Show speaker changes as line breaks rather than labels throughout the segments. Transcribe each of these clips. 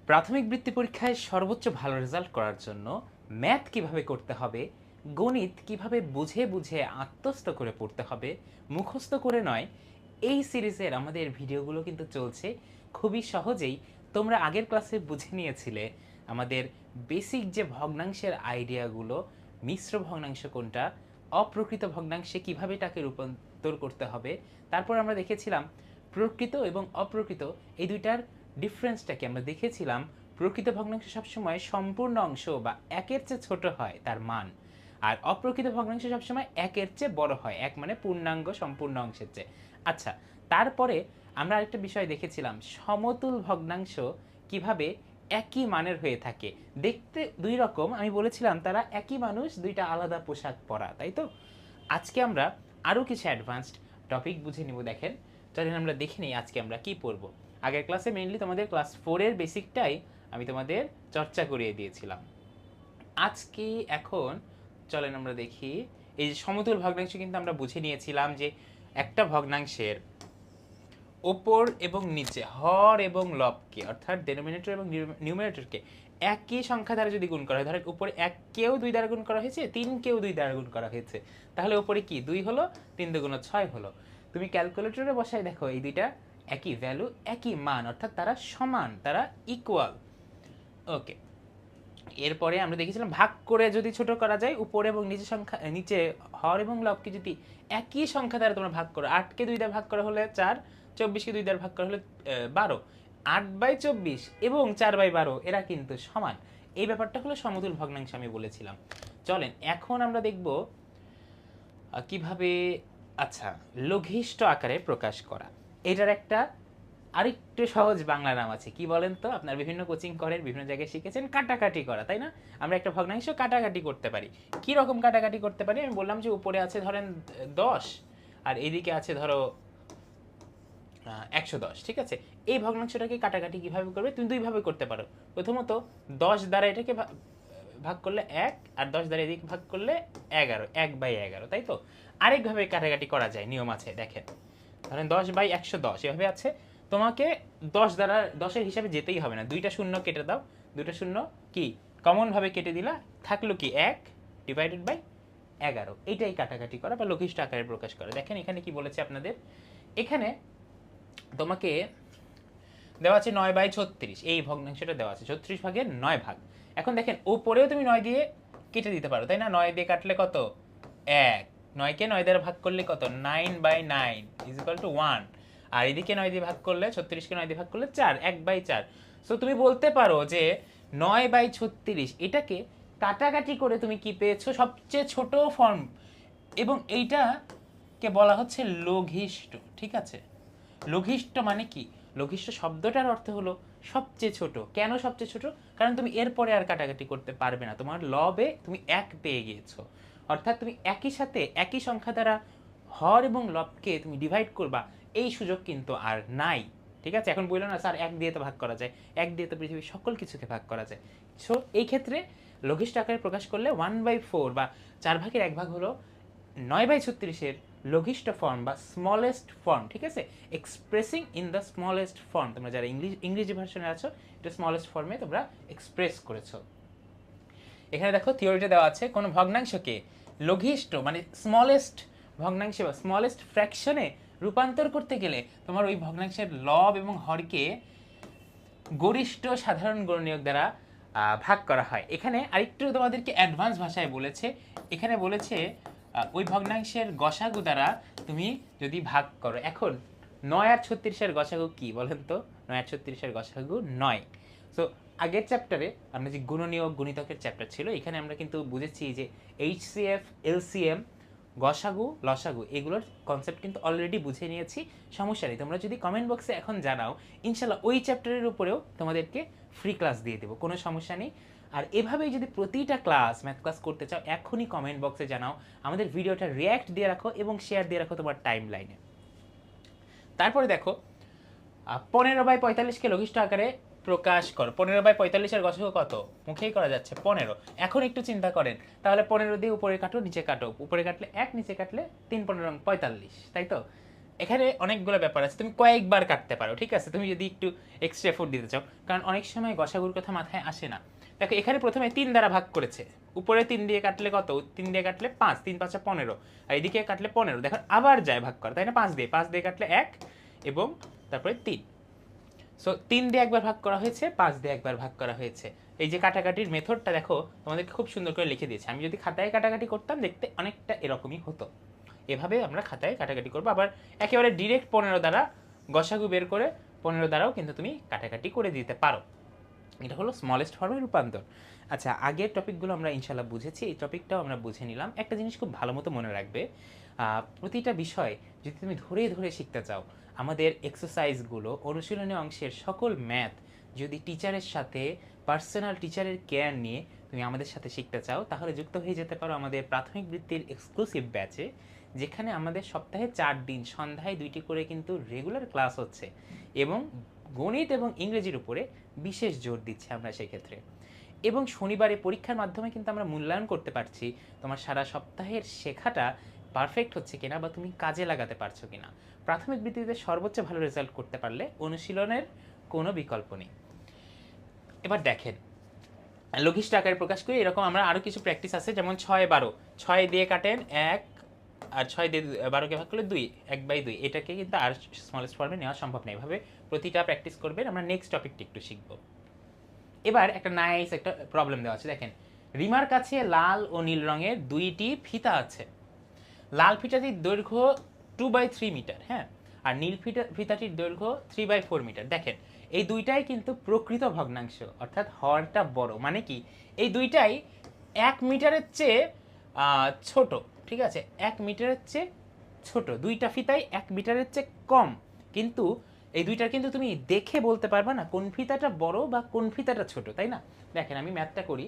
প্রাথমিক বৃত্তি পরীক্ষায় সর্বোচ্চ ভালো রেজাল্ট করার জন্য ম্যাথ কিভাবে করতে হবে, গণিত কিভাবে বুঝে বুঝে আত্মস্থ করে পড়তে হবে, মুখস্থ করে নয়, এই সিরিজের আমাদের ভিডিওগুলো কিন্তু চলছে খুবই সহজেই। তোমরা আগের ক্লাসে বুঝে নিয়েছিলে আমাদের বেসিক যে ভগ্নাংশের আইডিয়াগুলো, মিশ্র ভগ্নাংশ কোনটা, অপ্রকৃত ভগ্নাংশে কিভাবে এটাকে রূপান্তর করতে হবে। তারপর আমরা দেখেছিলাম প্রকৃত এবং অপ্রকৃত এই দুইটার ডিফারেন্সটাকে আমরা দেখেছিলাম। প্রকৃত ভগ্নাংশ সবসময় সম্পূর্ণ অংশ বা একের চেয়ে ছোট হয় তার মান, আর অপ্রকৃত ভগ্নাংশ সবসময় একের চেয়ে বড় হয়, এক মানে পূর্ণাঙ্গ সম্পূর্ণ অংশের চেয়ে। আচ্ছা, তারপরে আমরা আরেকটা বিষয় দেখেছিলাম, সমতুল ভগ্নাংশ কিভাবে একই মানের হয়ে থাকে, দেখতে দুই রকম। আমি বলেছিলাম তারা একই মানুষ, দুইটা আলাদা পোশাক পরা, তাই তো। আজকে আমরা আরও কিছু অ্যাডভান্সড টপিক বুঝে নিব। দেখেন, চলেন আমরা দেখে নিই আজকে আমরা কি পড়ব। আগের ক্লাসে মেইনলি তোমাদের ক্লাস 4-এর বেসিকটাই আমি তোমাদের চর্চা করিয়ে দিয়েছিলাম। আজকে এখন চলেন আমরা দেখি, এই যে সমতুল ভগ্নাংশ কিন্তু আমরা বুঝে নিয়েছিলাম যে একটা ভগ্নাংশের ওপর এবং নিচে হর এবং লবকে, অর্থাৎ ডেনোমিনেটর এবং নিউমারেটরকে একই সংখ্যা দ্বারা যদি গুণ করা হয়, ধরেন উপরে 1 কেও 2 দ্বারা গুণ করা হয়েছে, 3 কেও 2 দ্বারা গুণ করা হয়েছে, তাহলে উপরে কি 2 হলো, 3 দুগুণ 6 হলো। তুমি ক্যালকুলেটরে বসাই দেখো, এই দুইটা একই ভ্যালু, একই মান, অর্থাৎ তারা সমান, তারা ইকুয়াল। ওকে, এরপরে আমরা দেখেছিলাম ভাগ করে যদি ছোট করা যায়, উপরে এবং নিচে সংখ্যা, নিচে হর এবং লবকে যদি একই সংখ্যা দ্বারা তোমরা ভাগ করো, 8কে 2 দ্বারা ভাগ করা হলে 4, 24কে 2 দ্বারা ভাগ করা হলে 12, 8/24 এবং 4/12 এরা কিন্তু সমান। এই ব্যাপারটা হলো সমতুল ভগ্নাংশ আমি বলেছিলাম। চলেন এখন আমরা দেখব কিভাবে আচ্ছা লঘিষ্ঠ আকারে প্রকাশ করা। এটার একটা আরেকটু সহজ বাংলা নাম আছে, কি বলেন তো? আপনার বিভিন্ন কোচিং করেন, বিভিন্ন জায়গায় শিখেছেন কাটাকাটি করা, তাই না? আমরা একটা ভগ্নাংশ কাটাকাটি করতে পারি। কি রকম কাটাকাটি করতে পারি? আমি বললাম যে উপরে আছে ধরেন 10 আর এদিকে আছে ধরো 110, ঠিক আছে। এই ভগ্নাংশটাকে কাটাকাটি কিভাবে করবে? তুমি দুইভাবে করতে পারো। প্রথমত 10 দ্বারা এটাকে ভাগ করলে 1, আর 10 দ্বারা এদিকে ভাগ করলে 11, 1/11, তাই তো। আরেকভাবে কাটাকাটি করা যায়, নিয়ম আছে, দেখেন। ধরেন 10/110 এভাবে আছে, তোমাকে 10 দ্বারা 10-এর হিসাবে যেতেই হবে না, দুইটা শূন্য কেটে দাও, দুইটা শূন্য কি কমন ভাবে কেটে দিলা, থাকলো কি 1/11। এইটাই কাটাকাটি করা বা লঘিষ্ঠ আকারে প্রকাশ করা। দেখেন এখানে কি বলেছে আপনাদের, এখানে তোমাকে দেওয়া আছে 9/36, এই ভগ্নাংশটা দেওয়া আছে 36 ভাগের 9 ভাগ। এখন দেখেন ওপরেও তুমি 9 দিয়ে কেটে দিতে পারো, তাই না? 9 দিয়ে কাটলে কত? 1। 9কে 9 দ্বারা ভাগ করলে কত? 9/9 = 1। আর এদিকে 9 দিয়ে ভাগ করলে, 36কে 9 দিয়ে ভাগ করলে 4, 1/4। সো তুমি বলতে পারো যে 9/36 এটাকে কাটাকাটি করে তুমি কি পেয়েছো? সবচেয়ে ছোট ফর্ম, এবং এইটাকে বলা হচ্ছে লঘিষ্ঠ, ঠিক আছে। লঘিষ্ঠ মানে কি? লঘিষ্ঠ শব্দটার অর্থ হলো সবচেয়ে ছোট। কেন সবচেয়ে ছোট? কারণ তুমি এরপরে আর কাটাকাটি করতে পারবে না, তোমার লবে তুমি 1 পেয়ে গিয়েছো, অর্থাৎ তুমি একই সাথে একই সংখ্যা দ্বারা হর এবং লবকে তুমি ডিভাইড করবা, এই সুযোগ কিন্তু আর নাই, ঠিক আছে। এখন বললো না স্যার 1 দিয়ে তো ভাগ করা যায়, 1 দিয়ে তো পৃথিবীর সকল কিছুকে ভাগ করা যায়। সো এই ক্ষেত্রে লঘিষ্ঠ আকারে প্রকাশ করলে 1/4 বা 4 ভাগের 1 ভাগ হলো 9/36-এর লঘিষ্ঠ ফর্ম বা স্মলেস্ট ফর্ম, ঠিক আছে। Expressing in the smallest form, তোমরা যারা ইংরেজি ভার্সনে আছো, এটা স্মলেস্ট ফর্মে তোমরা এক্সপ্রেস করেছো। এখানে দেখো থিওরিটা দেওয়া আছে, কোন ভগ্নাংশকে লঘিষ্ঠ মানে স্মলেস্ট ভগ্নাংশে বা স্মলেস্ট ফ্র্যাকশনে রূপান্তর করতে গেলে তোমার ওই ভগ্নাংশের লব এবং হরকে গরিষ্ঠ সাধারণ গুণনীয়ক দ্বারা ভাগ করা হয়। এখানে আরেকটু তোমাদেরকে অ্যাডভান্স ভাষায় বলেছে, এখানে বলেছে ওই ভগ্নাংশের গসাগু দ্বারা তুমি যদি ভাগ করো। এখন 9 আর 36-এর গসাগু কি বলেন তো? 9 আর 36-এর গসাগু 9। সো আগের চ্যাপ্টারে আমরা যে গুণনীয়ক গুণিতকের চ্যাপ্টার ছিল, এখানে আমরা কিন্তু বুঝেছি যে এইচসিএফ, এলসিএম, গসাগু, লসাগু এগুলোর কনসেপ্ট কিন্তু অলরেডি বুঝে নিয়েছি, সমস্যা নেই। তোমরা যদি কমেন্ট বক্সে এখন জানাও, ইনশাল্লাহ ওই চ্যাপ্টারের উপরেও তোমাদেরকে ফ্রি ক্লাস দিয়ে দেবো, কোনো সমস্যা নেই। আর এভাবেই যদি প্রতিটা ক্লাস ম্যাথ ক্লাস করতে চাও, এখনই কমেন্ট বক্সে জানাও, আমাদের ভিডিওটা রিয়্যাক্ট দিয়ে রাখো এবং শেয়ার দিয়ে রাখো তোমার টাইম লাইনে। তারপরে দেখো 15/45-কে লঘিষ্ঠ আকারে প্রকাশ করো। 15/45-এর গসাগু কত? মুখেই করা যাচ্ছে 15। এখন একটু চিন্তা করেন, তাহলে 15 দিয়ে উপরে কাটো, নিচে কাটো, উপরে কাটলে 1, নিচে কাটলে 3 × 15 = 45, তাই তো। এখানে অনেকগুলো ব্যাপার আছে, তুমি কয়েকবার কাটতে পারো, ঠিক আছে, তুমি যদি একটু এক্সট্রা এফোর্ট দিতে চাও, কারণ অনেক সময় গসাগুর কথা মাথায় আসে না। দেখো এখানে প্রথমে 3 দ্বারা ভাগ করেছে, উপরে 3 দিয়ে কাটলে কত, 3 দিয়ে কাটলে 5, 3 5 15, আর এদিকে কাটলে 15, দেখো আবার যায় ভাগ করা, তাই না, 5 দিয়ে কাটলে 1 এবং তারপরে 3। সো 3 দিয়ে একবার ভাগ করা হয়েছে, 5 দিয়ে একবার ভাগ করা হয়েছে। এই যে কাটাকাটির মেথডটা দেখো তোমাদেরকে খুব সুন্দর করে লিখে দিয়েছে। আমি যদি খাতায় কাটাকাটি করতাম দেখতে অনেকটা এরকমই হতো। এভাবে আমরা খাতায় কাটাকাটি করবো। আবার একেবারে ডিরেক্ট 15 দ্বারা গসাগু বের করে 15 দ্বারাও কিন্তু তুমি কাটাকাটি করে দিতে পারো। এটা হলো স্মলেস্ট ফর্মের রূপান্তর। আচ্ছা, আগের টপিকগুলো আমরা ইনশাল্লাহ বুঝেছি, এই টপিকটাও আমরা বুঝে নিলাম। একটা জিনিস খুব ভালো মতো মনে রাখবে, প্রতিটা বিষয় যদি তুমি ধরে ধরে শিখতে চাও, আমাদের এক্সারসাইজগুলো, অনুশীলনী অংশের সকল ম্যাথ যদি টিচারের সাথে, পার্সোনাল টিচারের কেয়ার নিয়ে তুমি আমাদের সাথে শিখতে চাও, তাহলে যুক্ত হয়ে যেতে পারো আমাদের প্রাথমিক বৃত্তির এক্সক্লুসিভ ব্যাচে, যেখানে আমাদের সপ্তাহে 4 দিন সন্ধ্যায় 2টি করে কিন্তু রেগুলার ক্লাস হচ্ছে, এবং গণিত এবং ইংরেজির উপরে বিশেষ জোর দিচ্ছি আমরা সেক্ষেত্রে। এবং শনিবারে পরীক্ষার মাধ্যমে কিন্তু আমরা মূল্যায়ন করতে পারছি তোমার সারা সপ্তাহের শেখাটা পারফেক্ট হচ্ছে কিনা বা তুমি কাজে লাগাতে পারছো কিনা। প্রাথমিক বৃত্তিতে সর্বোচ্চ ভালো রেজাল্ট করতে পারলে অনুশীলনের কোনো বিকল্প নেই। এবার দেখেন, লঘিষ্ঠ আকারে প্রকাশ করি, এরকম আমরা আরও কিছু প্র্যাকটিস আছে, যেমন 6 12, 6 দিয়ে কাটেন 1, আর 6 দিয়ে 12কে ভাগ করলে 2, 1/2, এটাকে কিন্তু আর স্মলেস্ট ফর্মে নেওয়া সম্ভব নেই। এভাবে প্রতিটা প্র্যাকটিস করবেন। আমরা নেক্সট টপিকটি একটু শিখব। এবার একটা নাইস একটা প্রবলেম দেওয়া আছে, দেখেন, রিমার কাছে লাল ও নীল রঙের 2টি ফিতা আছে। লাল ফিতাটির দৈর্ঘ্য 2/3 মিটার, হ্যাঁ, আর নীল ফিতাটির দৈর্ঘ্য 3/4 মিটার। দেখেন এই দুইটাই কিন্তু প্রকৃত ভগ্নাংশ, অর্থাৎ হরটা বড়, মানে কি এই দুইটাই 1 মিটারের চেয়ে ছোট, ঠিক আছে, 1 মিটারের চেয়ে ছোট, দুইটা ফিতাই 1 মিটারের চেয়ে কম। কিন্তু এই দুইটার কিন্তু তুমি দেখে বলতে পারবা না কোন ফিতাটা বড় বা কোন ফিতাটা ছোট, তাই না? দেখেন আমি ম্যাথটা করি।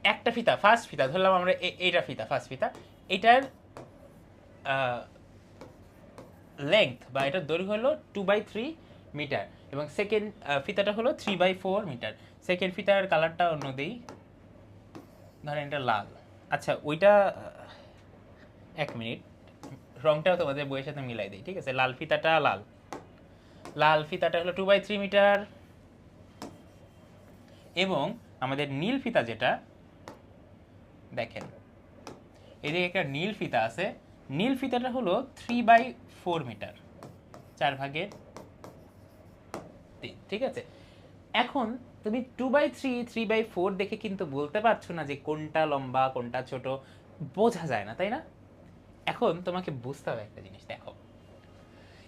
একটা ফিতা, ফার্স্ট ফিতা ধরলাম আমরা, এইটা ফিতা, ফার্স্ট ফিতা, এটার লেংথ বা এটার দৈর্ঘ্য হলো 2/3 মিটার, এবং সেকেন্ড ফিতাটা হলো 3/4 মিটার। সেকেন্ড ফিতার কালারটা অন্য দিই, ধরেন এটা লাল। আচ্ছা ওইটা 1 মিনিট, রংটাও তোমাদের বইয়ের সাথে মিলাই দিই, ঠিক আছে। লাল ফিতাটা লাল ফিতাটা হলো 2/3 মিটার, এবং আমাদের নীল ফিতা যেটা, দেখেন এদিকে একটা নীল ফিতা আছে, নীল ফিতাটা হলো 3/4 মিটার, 4/3, ঠিক আছে। এখন তুমি 2/3, 3/4 দেখে কিন্তু বলতে পারছো না যে কোনটা লম্বা কোনটা ছোট, বোঝা যায় না, তাই না? এখন তোমাকে বুঝতে হবে একটা জিনিস, দেখো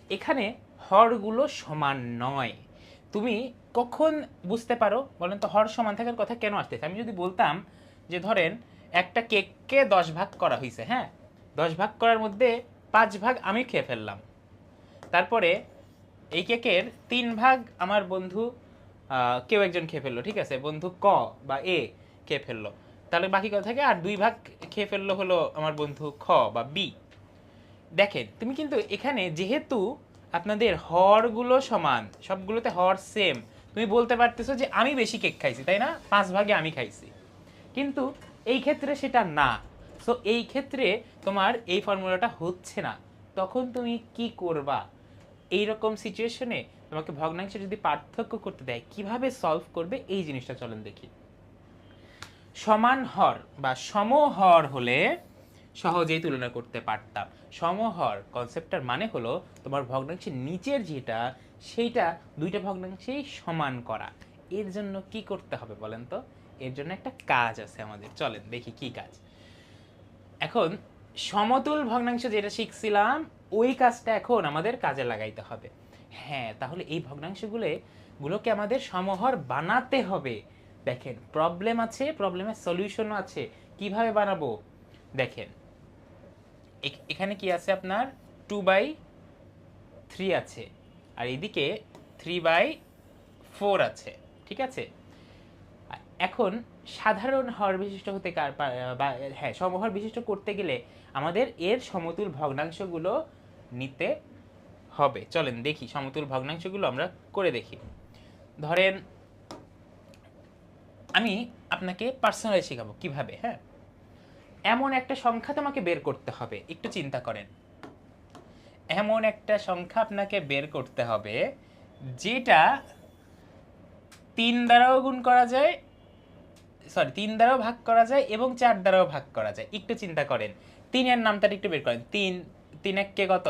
এখানে হরগুলো সমান নয়। তুমি কখন বুঝতে পারো বলেন তো হর সমান থাকার কথা কেন আসতেছে? আমি যদি বলতাম যে ধরেন একটা কেককে 10 ভাগ করা হয়েছে, হ্যাঁ, 10 ভাগ করার মধ্যে 5 ভাগ আমি খেয়ে ফেললাম, তারপরে এই কেকের 3 ভাগ আমার বন্ধু কেউ একজন খেয়ে ফেললো, ঠিক আছে, বন্ধু ক বা এ খেয়ে ফেললো, তাহলে বাকি কথা থাকে আর 2 ভাগ খেয়ে ফেললো হলো আমার বন্ধু খ বা বি। দেখেন তুমি কিন্তু এখানে যেহেতু আপনাদের হরগুলো সমান, সবগুলোতে হর সেম, তুমি বলতে পারতেছো যে আমি বেশি কেক খাইছি, তাই না, 5 ভাগে আমি খাইছি, কিন্তু এই ক্ষেত্রে সেটা না। সো এই ক্ষেত্রে তোমার এই ফর্মুলাটা হচ্ছে না। তখন তুমি কি করবা? এইরকম সিচুয়েশনে তোমাকে ভগ্নাংশে যদি পার্থক্য করতে দেয় কিভাবে সলভ করবে এই জিনিসটা চলেন দেখি। সমান হর বা সমহর হলে সহজেই তুলনা করতে পারতাম। সমহর কনসেপ্টটার মানে হলো তোমার ভগ্নাংশের নিচের যেটা সেইটা দুইটা ভগ্নাংশেই সমান করা। এর জন্য কি করতে হবে বলেন তো? এর জন্য একটা কাজ আছে আমাদের, চলেন দেখি কি কাজ। এখন সমতুল ভগ্নাংশ যেটা শিখছিলাম ওই কাজটা এখন আমাদের কাজে লাগাইতে হবে। হ্যাঁ, তাহলে এই ভগ্নাংশগুলোকে আমাদের সমহর বানাতে হবে। দেখেন প্রবলেম আছে, প্রবলেমের সলিউশনও আছে, কিভাবে বানাবো দেখেন। এখানে কি আছে আপনার 2/3 আছে, আর এদিকে 3/4 আছে, ঠিক আছে। এখন সাধারণ হর বিশিষ্ট হতে হ্যাঁ, সমহর বিশিষ্ট করতে গেলে আমাদের এর সমতুল ভগ্নাংশগুলো নিতে হবে। চলেন দেখি সমতুল ভগ্নাংশগুলো আমরা করে দেখি। ধরেন আমি আপনাকে পার্সোনালি শেখাবো কিভাবে। হ্যাঁ, এমন একটা সংখ্যা তোমাকে বের করতে হবে, একটু চিন্তা করেন, এমন একটা সংখ্যা আপনাকে বের করতে হবে যেটা 3 দ্বারাও গুণ করা যায়, সরি 3 দ্বারাও ভাগ করা যায় এবং 4 দ্বারাও ভাগ করা যায়। একটু চিন্তা করেন, 3 এর নামটা একটু বের করেন। 3 3 এক কে কত?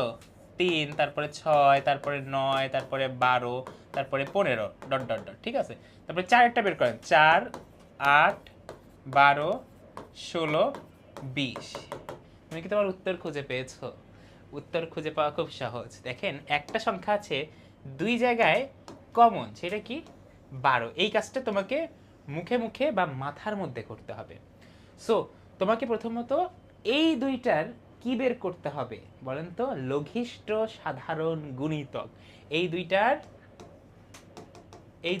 3, তারপরে 6, তারপরে 9, তারপরে 12, তারপরে 15 ডট ডট ডট, ঠিক আছে? তারপরে 4 একটা বের করেন, 4 8 12 16 20। তুমি কি তোমার উত্তর খুঁজে পেয়েছো? উত্তর খুঁজে পাওয়া খুব সহজ। দেখেন একটা সংখ্যা আছে 2 জায়গায় কমন, সেটা কি? 12। এই কাজটা তোমাকে মুখে মুখে বা মাথার মধ্যে করতে হবে। সো তোমাকে প্রথমত এই দুইটার কি বের করতে হবে বলেন তো? লঘিষ্ঠ সাধারণ গুণিতক, এই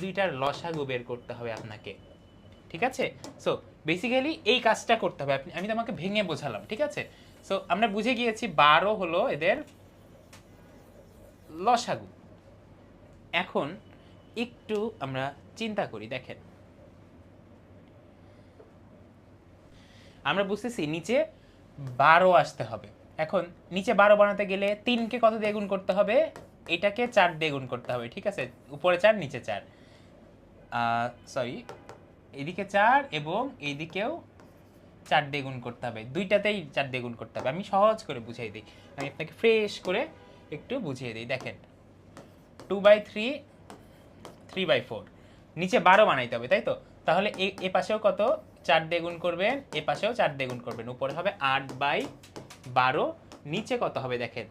দুইটার লসাগু বের করতে হবে আপনাকে, ঠিক আছে? সো বেসিক্যালি এই কাজটা করতে হবে। আমি তোমাকে ভেঙে বোঝালাম, ঠিক আছে? সো আমরা বুঝে গিয়েছি 12 হলো এদের লসাগু। এখন একটু আমরা চিন্তা করি, দেখেন আমরা বুঝতেছি নিচে 12 আসতে হবে। এখন নিচে 12 বানাতে গেলে 3কে কত দিয়ে গুণ করতে হবে? এটাকে 4 দিয়ে গুণ করতে হবে, ঠিক আছে? উপরে 4 নিচে 4, সরি এদিকে 4 এবং এইদিকেও 4 দিয়ে গুণ করতে হবে, দুইটাতেই 4 দিয়ে গুণ করতে হবে। আমি সহজ করে বুঝিয়ে দিই, আমি আপনাকে ফ্রেশ করে একটু বুঝিয়ে দিই। দেখেন 2/3 3/4, নিচে 12 বানাইতে হবে, তাই তো? তাহলে এ পাশেও কত? 4 দিয়ে গুণ করবেন, এ পাশেও 4 দিয়ে গুণ করবেন, উপরে হবে 8/12, নিচে কত হবে দেখেন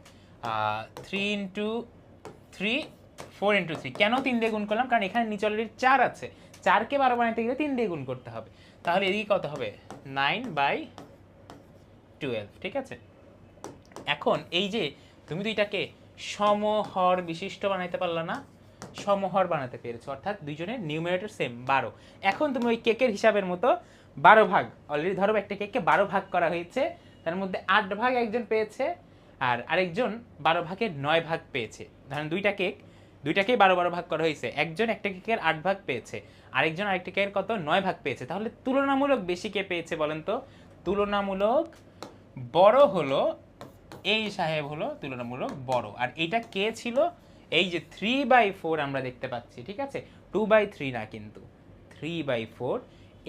3 ইন্টু 3 4 ইন্টু 3। কেন 3 দিয়ে গুণ করলাম? কারণ এখানে নিচে অলরেডি 4 আছে, 4কে 12 বানাইতে গেলে 3 দিয়ে গুণ করতে হবে। তাহলে এদিকে কত হবে? 9/12, ঠিক আছে? এখন এই যে তুমি দুইটাকে সমহর বিশিষ্ট বানাইতে পারলা না? সমহর বানাতে পেরেছো, অর্থাৎ দুইজনের নিউমারেটর সেম 12। এখন তুমি ওই কেকের হিসাবের মতো 12 ভাগ, অলরেডি ধরো একটা কেককে 12 ভাগ করা হয়েছে, তার মধ্যে 8 ভাগ একজন পেয়েছে আর আরেকজন 12 ভাগের 9 ভাগ পেয়েছে। ধরেন দুইটাকেই 12 ভাগ করা হয়েছে, একজন একটা কেকের 8 ভাগ পেয়েছে, আরেকজন আরেকটা কেকের কত? 9 ভাগ পেয়েছে। তাহলে তুলনামূলক বেশি কে পেয়েছে বলেন তো? তুলনামূলক বড় হলো এই সাহেব, হলো তুলনামূলক বড়। আর এটা কে ছিল? এই যে 3/4 আমরা দেখতে পাচ্ছি, ঠিক আছে? 2/3 না, কিন্তু 3/4,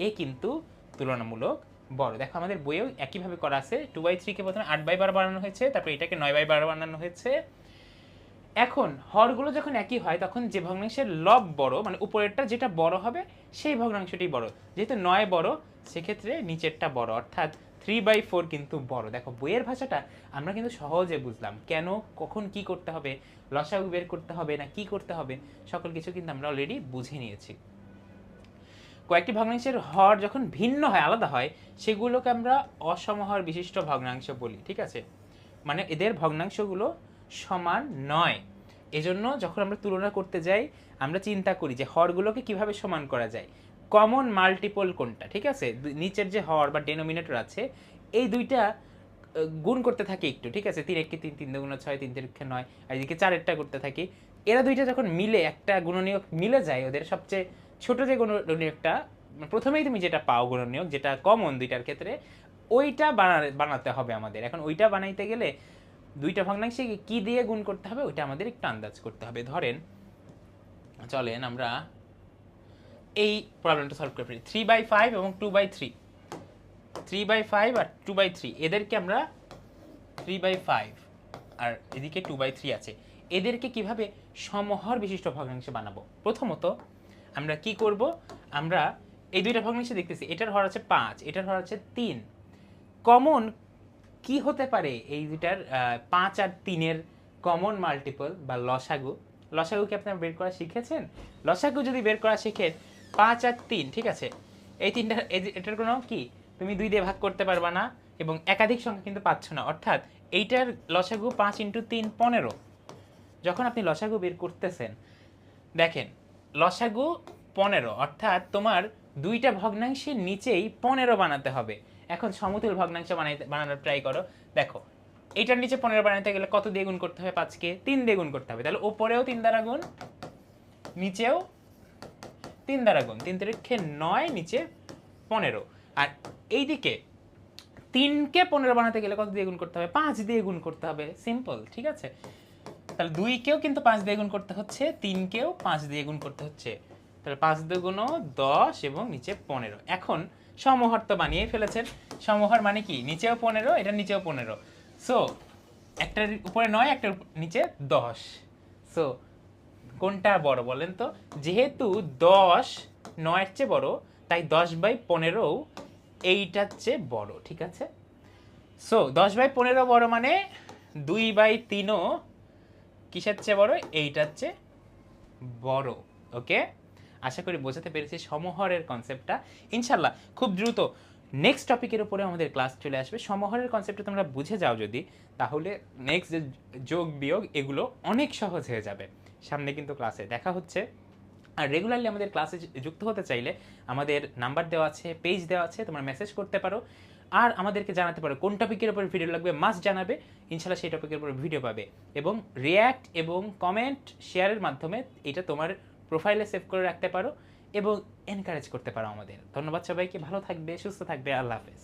এ কিন্তু তুলনামূলক বড়। দেখো আমাদের বইয়েও একইভাবে করা আছে, 2/3 কে প্রথমে 8/12 বানানো হয়েছে, তারপর এটাকে 9/12 বানানো হয়েছে। এখন হরগুলো যখন একই হয় তখন যে ভগ্নাংশের লব বড়, মানে উপরেরটা যেটা বড় হবে সেই ভগ্নাংশটি বড়। যেহেতু 9 বড়, সেক্ষেত্রে নিচেরটা বড়, অর্থাৎ 3/4 কিন্তু বড়। দেখো বইয়ের ভাষাটা আমরা কিন্তু সহজে বুঝলাম, কেন কখন কি করতে হবে, লসাগু বের করতে হবে না কি করতে হবে, সকল কিছু কিন্তু আমরা অলরেডি বুঝে নিয়েছি। কয়েকটি ভগ্নাংশের হর যখন ভিন্ন হয়, আলাদা হয়, সেগুলোকে আমরা অসমহর বিশিষ্ট ভগ্নাংশ বলি, ঠিক আছে? মানে এদের ভগ্নাংশগুলো সমান নয়। এজন্য যখন আমরা তুলনা করতে যাই আমরা চিন্তা করি যে হরগুলোকে কিভাবে সমান করা যায়, কমন মাল্টিপল কোনটা, ঠিক আছে? নিচের যে হর বা ডেনোমিনেটর আছে এই দুইটা গুণ করতে থাকি একটু, ঠিক আছে? 3 1 3 3 2 6 3 3 9, আর এদিকে 4 করতে থাকি। এরা দুইটা যখন মিলে একটা গুণনীয়ক মিলে যায়, ওদের সবচেয়ে ছোট যে গুণনীয়কটা প্রথমেই তুমি যেটা পাও গুণনীয়ক, যেটা কমন দুইটার ক্ষেত্রে, ওইটা বানাতে হবে আমাদের। এখন ওইটা বানাইতে গেলে দুইটা ভগ্নাংশে কি দিয়ে গুণ করতে হবে ওইটা আমাদের একটু আন্দাজ করতে হবে। ধরেন চলেন আমরা এই প্রবলেমটা সলভ করে ফেলি। 3/5 এবং 2/3, 3/5 আর 2/3, এদেরকে আমরা 3/5 আর এদিকে 2/3 আছে, এদেরকে কিভাবে সমহর বিশিষ্ট ভগ্নাংশে বানাবো? প্রথমত আমরা কি করব, আমরা এই দুইটা ভগ্নাংশে দেখতেছি, এটার হর আছে 5, এটার হর আছে 3। কমন কি হতে পারে এই দুইটার? 5 আর 3-এর কমন মাল্টিপল বা লসাগু। লসাগু কি আপনারা বের করা শিখেছেন? লসাগু যদি বের করা শিখেন, 5 আর 3, ঠিক আছে, এই তিনটা এটার কোনো কি তুমি 2 দিয়ে ভাগ করতে পারবা না, এবং একাধিক সংখ্যা কিন্তু পাচ্ছ না, অর্থাৎ এইটার লসাগু 5 × 3 15। যখন আপনি লসাগু বের করতেছেন দেখেন লসাগু 15, অর্থাৎ তোমার দুইটা ভগ্নাংশের নিচেই 15 বানাতে হবে। এখন সমতুল ভগ্নাংশ বানানোর ট্রাই করো, দেখো এটার নিচে 15 বানাতে গেলে কত দিয়ে গুণ করতে হবে? 5কে 3 দিয়ে গুণ করতে হবে, তাহলে উপরেও 3 দ্বারা গুণ, নিচেও 3 দ্বারা গুণ, 3 3 9, নিচে 15। আর এইদিকে 3কে 15 বানাতে গেলে কত দিয়ে গুণ করতে হবে? 5 দিয়ে গুণ করতে হবে, সিম্পল, ঠিক আছে? তাহলে 2কেও কিন্তু 5 দিয়ে গুণ করতে হচ্ছে, 3কেও 5 দিয়ে গুণ করতে হচ্ছে। তাহলে 5 দুগুণ 10 এবং নিচে 15। এখন সমহর তো বানিয়ে ফেলেছেন। সমহর মানে কি? নিচেও 15, এটা নিচেও 15। সো একটার উপরে 9, একটার নিচে 10। সো কোনটা বড় বলেন তো? যেহেতু 10 9-এর চেয়ে বড়, তাই 10/15 এইটার চেয়ে বড়, ঠিক আছে? সো 10/15 বড় মানে 2/3 কিসের চেয়ে বড়? এইটার চেয়ে বড়। ওকে, আশা করি বোঝাতে পেরেছি সমহরের কনসেপ্টটা। ইনশাল্লাহ খুব দ্রুত নেক্সট টপিকের উপরে আমাদের ক্লাস চলে আসবে। সমহরের কনসেপ্টটা তোমরা বুঝে যাও যদি, তাহলে নেক্সট যে যোগ বিয়োগ এগুলো অনেক সহজ হয়ে যাবে। সামনে কিন্তু ক্লাসে দেখা হচ্ছে। আর রেগুলারলি আমাদের ক্লাসে যুক্ত হতে চাইলে আমাদের নাম্বার দেওয়া আছে, পেজ দেওয়া আছে, তোমরা মেসেজ করতে পারো। আর আমাদেরকে জানাতে পারো কোন টপিকের উপর ভিডিও লাগবে, মাস্ট জানাবে, ইনশাল্লাহ সেই টপিকের উপর ভিডিও পাবে। এবং রিয়্যাক্ট এবং কমেন্ট শেয়ারের মাধ্যমে এটা তোমার প্রোফাইলে সেভ করে রাখতে পারো এবং এনকারেজ করতে পারো আমাদের। ধন্যবাদ সবাইকে, ভালো থাকবে, সুস্থ থাকবে, আল্লাহ হাফেজ।